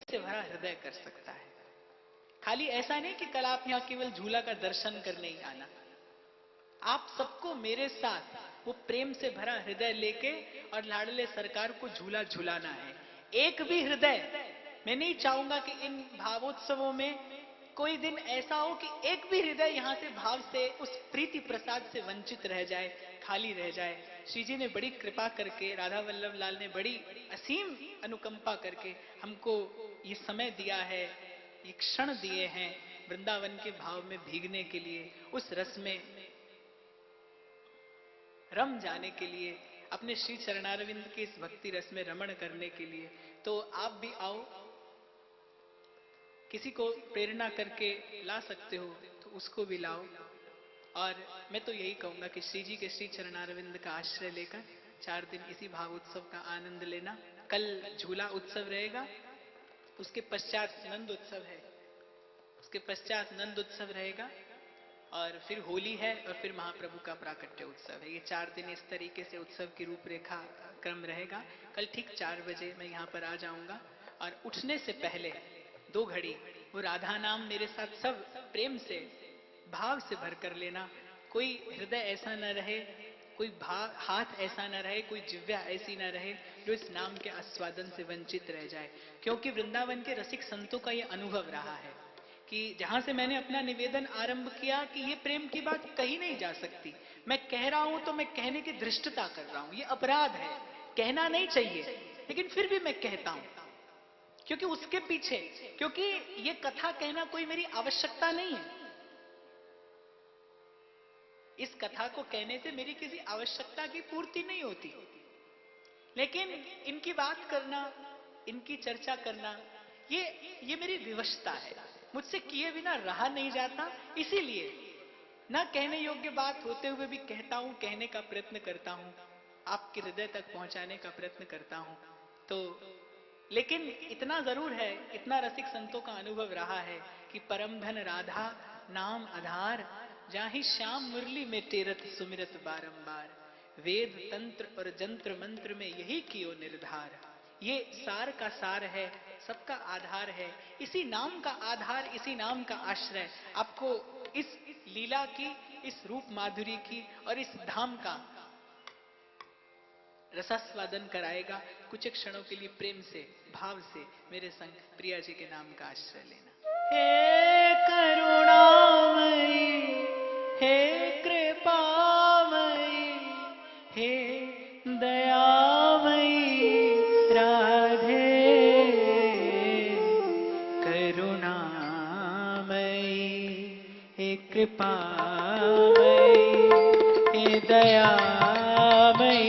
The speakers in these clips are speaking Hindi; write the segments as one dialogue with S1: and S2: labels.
S1: से भरा हृदय कर सकता है। खाली ऐसा नहीं कि कल आप यहां केवल झूला का दर्शन करने ही आना, आप सबको मेरे साथ वो प्रेम से भरा हृदय लेके और लाडले सरकार को झूला झूलाना है। एक भी हृदय, मैं नहीं चाहूंगा कि इन भावोत्सवों में कोई दिन ऐसा हो कि एक भी हृदय यहां से भाव से, उस प्रीति प्रसाद से वंचित रह जाए, खाली रह जाए। श्री जी ने बड़ी कृपा करके, राधा वल्लभ लाल ने बड़ी असीम अनुकंपा करके हमको ये समय दिया है, ये क्षण दिए हैं वृंदावन के भाव में भीगने के लिए, उस रस में रम जाने के लिए, अपने श्री चरणारविंद के इस भक्ति रस में रमण करने के लिए। तो आप भी आओ, किसी को प्रेरणा करके ला सकते हो तो उसको भी लाओ। और मैं तो यही कहूंगा कि श्री जी के श्री चरणारविंद का आश्रय लेकर 4 दिन इसी भाव उत्सव का आनंद लेना। कल झूला उत्सव रहेगा, उसके पश्चात नंद उत्सव है, उसके पश्चात नंद उत्सव रहेगा, और फिर होली है, और फिर महाप्रभु का प्राकट्य उत्सव है। ये 4 दिन इस तरीके से उत्सव की रूपरेखा क्रम रहेगा। कल ठीक 4 बजे मैं यहाँ पर आ जाऊंगा, और उठने से पहले 2 घड़ी वो राधा नाम मेरे साथ सब प्रेम से, भाव से भर कर लेना। कोई हृदय ऐसा न रहे, कोई हाथ ऐसा न रहे, कोई जिह्वा ऐसी न रहे जो इस नाम के आस्वादन से वंचित रह जाए। क्योंकि वृंदावन के रसिक संतों का यह अनुभव रहा है कि जहां से मैंने अपना निवेदन आरंभ किया कि ये प्रेम की बात कही नहीं जा सकती, मैं कह रहा हूं तो मैं कहने की धृष्टता कर रहा हूं, ये अपराध है, कहना नहीं चाहिए, लेकिन फिर भी मैं कहता हूं। क्योंकि उसके पीछे, क्योंकि ये कथा कहना कोई मेरी आवश्यकता नहीं है, इस कथा को कहने से मेरी किसी आवश्यकता की पूर्ति नहीं होती, लेकिन इनकी बात करना, इनकी चर्चा करना, ये मेरी विवशता है, मुझसे किए बिना रहा नहीं जाता। इसीलिए ना कहने योग्य बात होते हुए भी कहता हूं, कहने का प्रयत्न करता हूं, आपके हृदय तक पहुंचाने का प्रयत्न करता हूं। तो लेकिन इतना जरूर है, इतना रसिक संतों का अनुभव रहा है कि परम धन राधा नाम आधार, जाहि श्याम मुरली में टेरत सुमिरत बारंबार, वेद तंत्र और जंत्र मंत्र में यही कियो निर्धार। ये सार का सार है, सबका आधार है, इसी नाम का आधार, इसी नाम का आश्रय आपको इस लीला की, इस रूप माधुरी की और इस धाम का रसास्वादन कराएगा। कुछ क्षणों के लिए प्रेम से, भाव से मेरे संग प्रिया जी के नाम का आश्रय लेना। हे करुणामयी, हे कृपामयी, हे दयामयी राधे, करुणामयी, हे कृपामयी, हे दयामयी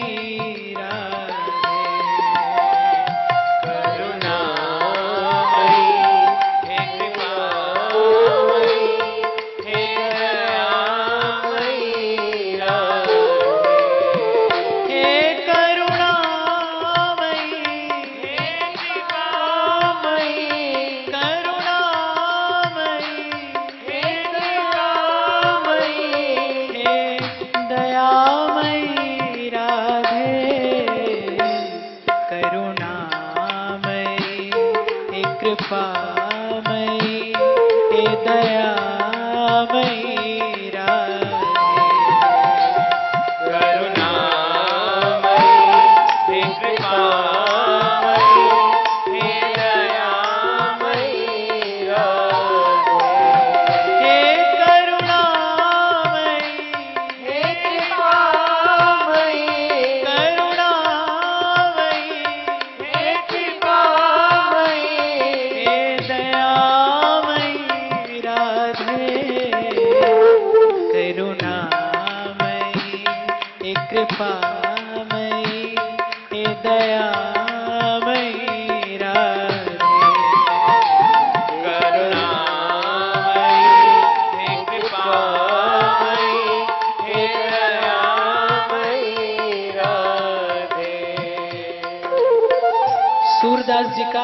S1: सूरदास जी का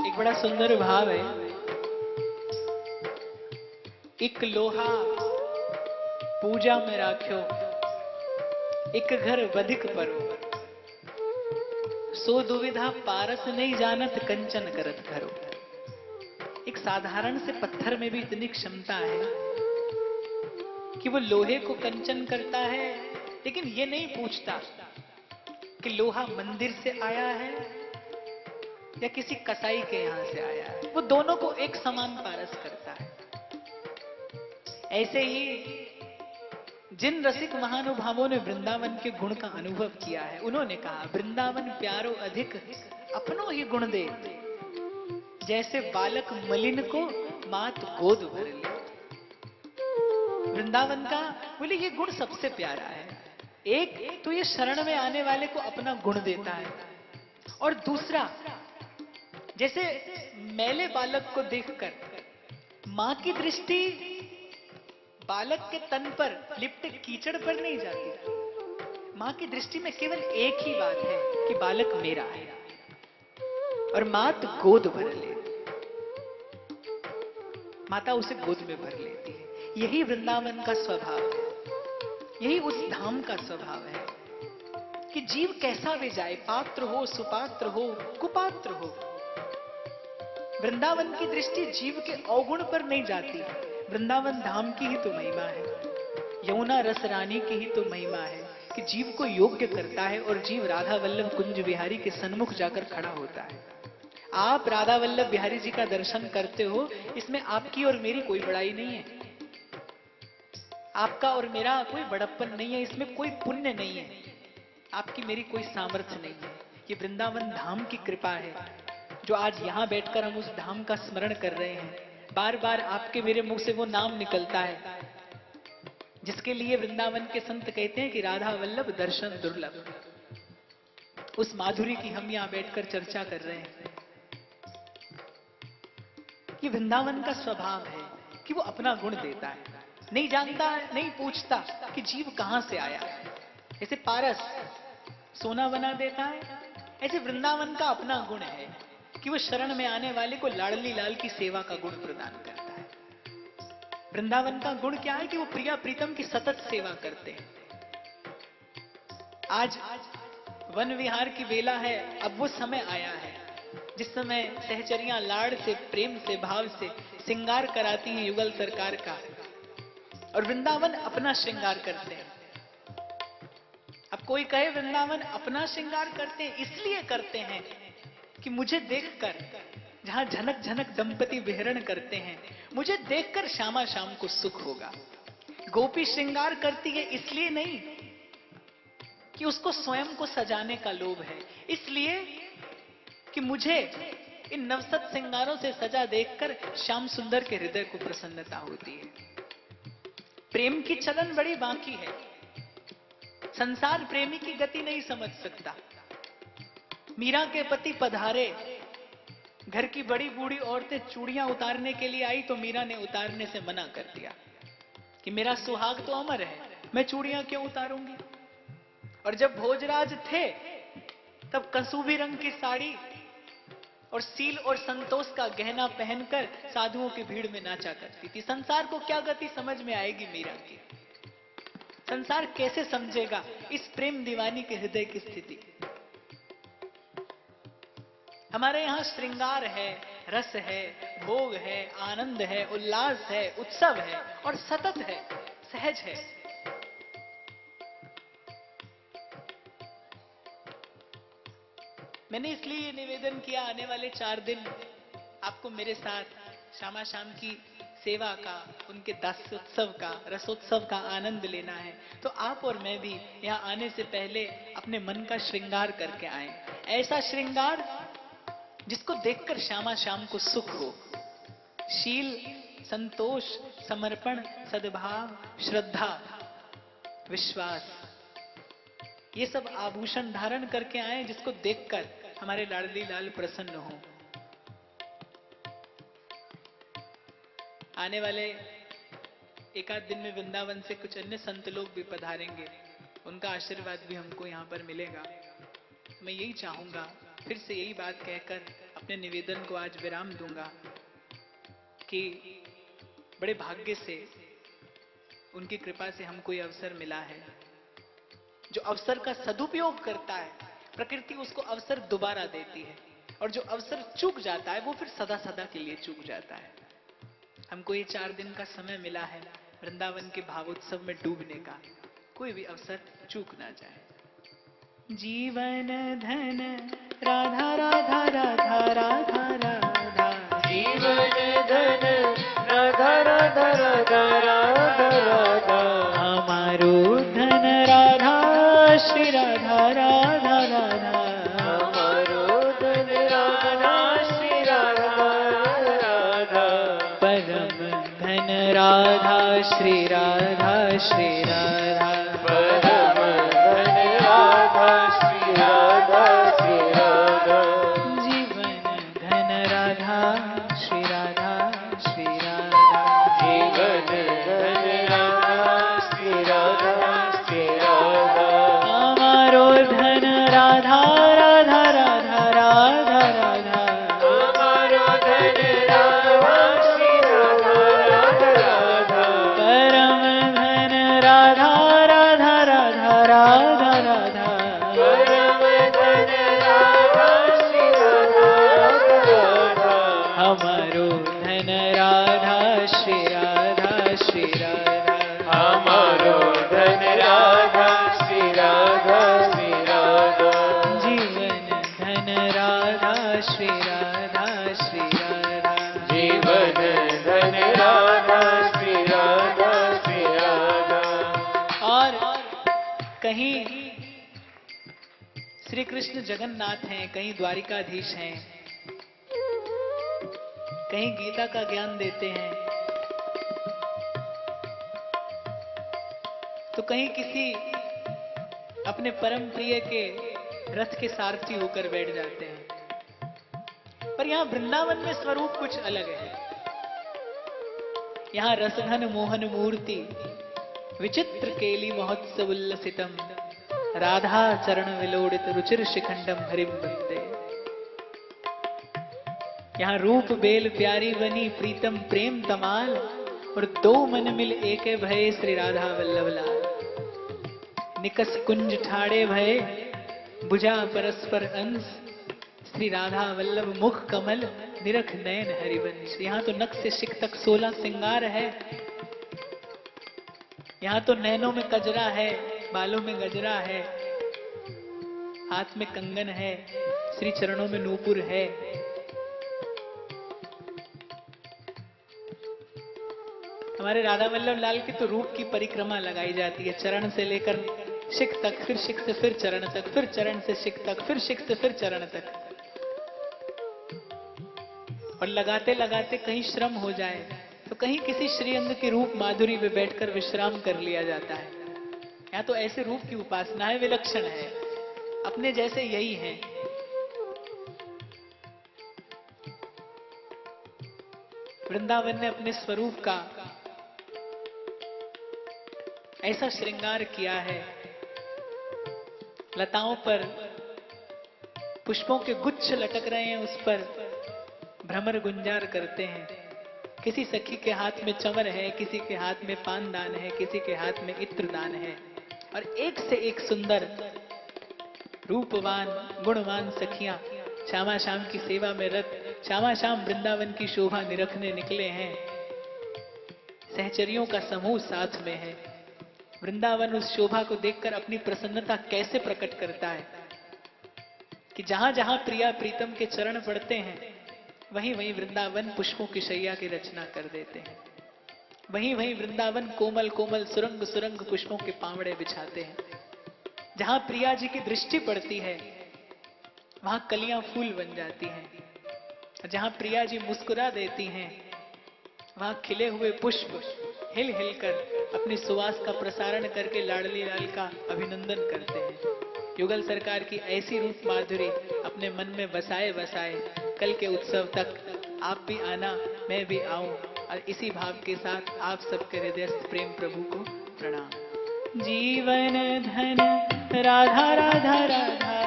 S1: एक बड़ा सुंदर भाव है। एक लोहा पूजा में राख्यो, एक घर बधिक परो। सो दुविधा पारस नहीं जानत कंचन करत घरो। एक साधारण से पत्थर में भी इतनी क्षमता है कि वो लोहे को कंचन करता है, लेकिन ये नहीं पूछता कि लोहा मंदिर से आया है या किसी कसाई के यहां से आया है। वो दोनों को एक समान पारस करता है। ऐसे ही जिन रसिक महानुभावों ने वृंदावन के गुण का अनुभव किया है, उन्होंने कहा वृंदावन प्यारो अधिक अपनों ही गुण दे, जैसे बालक मलिन को मात गोद भर ले। वृंदावन का बोले ये गुण सबसे प्यारा है। एक तो ये शरण में आने वाले को अपना गुण देता है, और दूसरा जैसे मैले बालक को देखकर मां की दृष्टि बालक के तन पर लिपटे कीचड़ पर नहीं जाती। मां की दृष्टि में केवल एक ही बात है कि बालक मेरा है, और मात गोद भर ले, माता उसे गोद में भर लेती है। यही वृंदावन का स्वभाव है, यही उस धाम का स्वभाव है कि जीव कैसा भी जाए, पात्र हो, सुपात्र हो, कुपात्र हो, वृंदावन की दृष्टि जीव के अवगुण पर नहीं जाती। वृंदावन धाम की ही तो महिमा है, यमुना रस रानी की ही तो महिमा है कि जीव को योग्य करता है और जीव राधा वल्लभ कुंज बिहारी के सन्मुख जाकर खड़ा होता है। आप राधा वल्लभ बिहारी जी का दर्शन करते हो, इसमें आपकी और मेरी कोई बड़ाई नहीं है, आपका और मेरा कोई बड़प्पन नहीं है, इसमें कोई पुण्य नहीं है, आपकी मेरी कोई सामर्थ्य नहीं है। ये वृंदावन धाम की कृपा है जो आज यहां बैठकर हम उस धाम का स्मरण कर रहे हैं। बार बार आपके मेरे मुंह से वो नाम निकलता है जिसके लिए वृंदावन के संत कहते हैं कि राधा वल्लभ दर्शन दुर्लभ। उस माधुरी की हम यहां बैठकर चर्चा कर रहे हैं। ये वृंदावन का स्वभाव है कि वो अपना गुण देता है, नहीं जानता है, नहीं पूछता कि जीव कहां से आया है। जैसे पारस सोना बना देता है, ऐसे वृंदावन का अपना गुण है कि वो शरण में आने वाले को लाडली लाल की सेवा का गुण प्रदान करता है। वृंदावन का गुण क्या है कि वो प्रिया प्रीतम की सतत सेवा करते हैं। आज वन विहार की बेला है, अब वो समय आया है जिस समय सहचरियां लाड़ से, प्रेम से, भाव से श्रृंगार कराती हैं युगल सरकार का, और वृंदावन अपना श्रृंगार करते हैं। अब कोई कहे वृंदावन अपना श्रृंगार करते हैं, इसलिए करते हैं कि मुझे देखकर, जहां झनक झनक दंपति विहरण करते हैं, मुझे देखकर श्यामा शाम को सुख होगा। गोपी श्रृंगार करती है इसलिए नहीं कि उसको स्वयं को सजाने का लोभ है, इसलिए कि मुझे इन नवसत श्रृंगारों से सजा देखकर श्याम सुंदर के हृदय को प्रसन्नता होती है। प्रेम की चलन बड़ी बाकी है, संसार प्रेमी की गति नहीं समझ सकता। मीरा के पति पधारे, घर की बड़ी बूढ़ी औरतें चूड़ियां उतारने के लिए आई तो मीरा ने उतारने से मना कर दिया कि मेरा सुहाग तो अमर है, मैं चूड़ियां क्यों उतारूंगी। और जब भोजराज थे तब कसूबी रंग की साड़ी और सील और संतोष का गहना पहनकर साधुओं की भीड़ में नाचा करती थी। संसार को क्या गति समझ में आएगी मीरा की, संसार कैसे समझेगा इस प्रेम दीवानी के हृदय की स्थिति। हमारे यहां श्रृंगार है, रस है, भोग है, आनंद है, उल्लास है, उत्सव है और सतत है, सहज है। मैंने इसलिए ये निवेदन किया, आने वाले 4 दिन आपको मेरे साथ श्यामा शाम की सेवा का, उनके दासोत्सव का, रसोत्सव का आनंद लेना है। तो आप और मैं भी यहाँ आने से पहले अपने मन का श्रृंगार करके आए, ऐसा श्रृंगार जिसको देखकर श्यामा शाम को सुख हो। शील, संतोष, समर्पण, सद्भाव, श्रद्धा, विश्वास, ये सब आभूषण धारण करके आए जिसको देखकर हमारे लाडली लाल प्रसन्न हो। आने वाले एक आध दिन में वृंदावन से कुछ अन्य संत लोग भी पधारेंगे, उनका आशीर्वाद भी हमको यहाँ पर मिलेगा। मैं यही चाहूंगा, फिर से यही बात कहकर अपने निवेदन को आज विराम दूंगा कि बड़े भाग्य से उनकी कृपा से हमको ये अवसर मिला है। जो अवसर का सदुपयोग करता है, प्रकृति उसको अवसर दोबारा देती है, और जो अवसर चूक जाता है वो फिर सदा सदा के लिए चूक जाता है। हमको ये 4 दिन का समय मिला है वृंदावन के भावोत्सव में डूबने का, कोई भी अवसर चूक ना जाए। जीवन धन राधा राधा राधा राधा राधा,
S2: जीवन धन राधा राधा राधा राधा राधा,
S1: हमारो धन राधा श्री राधा राधा राधा,
S2: हमारो धन राधा श्री राधा राधा,
S1: परम धन राधा श्री राधा श्री राधा,
S2: परम धन राधा श्री राधा श्री राधा,
S1: जीवन धन राधा श्री राधा श्री राधा,
S2: जीवन धन राधा श्री राधा श्री राधा,
S1: हमारो धन राधा राधा राधा राधा राधा,
S2: हमारो धन राधा श्री राधा राधा राधा,
S1: परम धन राधा राधा राधा राधा राधा,
S2: परम धन राधा श्री राधा राधा राधा,
S1: हमारो धन राधा श्री राधा श्री राधा,
S2: हमारो धन राधा श्री राधा श्री राधा,
S1: जीवन धन राधा श्री राधा श्री राधा,
S2: जीवन धन राधा श्री राधा श्री राधा।
S1: और कहीं श्री कृष्ण जगन्नाथ हैं, कहीं द्वारिकाधीश हैं, कहीं गीता का ज्ञान देते हैं, तो कहीं किसी अपने परम प्रिय के रथ के सारथी होकर बैठ जाते हैं। पर यहां वृंदावन में स्वरूप कुछ अलग है। यहां रसघन मोहन मूर्ति विचित्र केली महोत्सव उल्लसितम, राधा चरण विलोड़ित रुचिर शिखंडम हरिम वंदे। यहाँ रूप बेल प्यारी बनी प्रीतम प्रेम तमाल, और दो मन मिल एके भये श्री राधा वल्लभ लाल। निकस कुंज ठाड़े भये बुझा परस्पर अंश, श्री राधा वल्लभ मुख कमल निरख नयन हरिवंश। यहाँ तो नख से शिख तक 16 श्रृंगार है। यहाँ तो नैनों में कजरा है, बालों में गजरा है, हाथ में कंगन है, श्री चरणों में नूपुर है। हमारे राधा वल्लभ लाल की तो रूप की परिक्रमा लगाई जाती है, चरण से लेकर शिख तक, फिर शिख से फिर चरण तक, फिर चरण से शिख तक, फिर शिख से फिर चरण तक। और लगाते लगाते कहीं श्रम हो जाए तो कहीं किसी श्रीअंग के रूप माधुरी में बैठकर विश्राम कर लिया जाता है। यहाँ तो ऐसे रूप की उपासना है, विलक्षण है, अपने जैसे यही हैं। वृंदावन ने अपने स्वरूप का ऐसा श्रृंगार किया है, लताओं पर पुष्पों के गुच्छ लटक रहे हैं, उस पर भ्रमर गुंजार करते हैं। किसी सखी के हाथ में चंवर है, किसी के हाथ में पानदान है, किसी के हाथ में इत्रदान है, और एक से एक सुंदर रूपवान गुणवान सखियां श्यामा शाम की सेवा में रत श्यामा शाम वृंदावन की शोभा निरखने निकले हैं। सहचरियों का समूह साथ में है। वृंदावन उस शोभा को देखकर अपनी प्रसन्नता कैसे प्रकट करता है कि जहां जहां प्रिया प्रीतम के चरण पड़ते हैं, वहीं वहीं वृंदावन पुष्पों की शैया की रचना कर देते हैं। वहीं वहीं वृंदावन कोमल कोमल सुरंग सुरंग पुष्पों के पावड़े बिछाते हैं। जहां प्रिया जी की दृष्टि पड़ती है, वहां कलियां फूल बन जाती हैं। जहां प्रिया जी मुस्कुरा देती हैं, वहां खिले हुए पुष्प हिल हिल कर अपनी सुवास का प्रसारण करके लाडली लाल का अभिनंदन करते हैं। युगल सरकार की ऐसी रूप माधुरी अपने मन में बसाए बसाए कल के उत्सव तक आप भी आना, मैं भी आऊं, और इसी भाव के साथ आप सबके हृदयस्थ प्रेम प्रभु को प्रणाम। जीवन धन राधा राधा राधा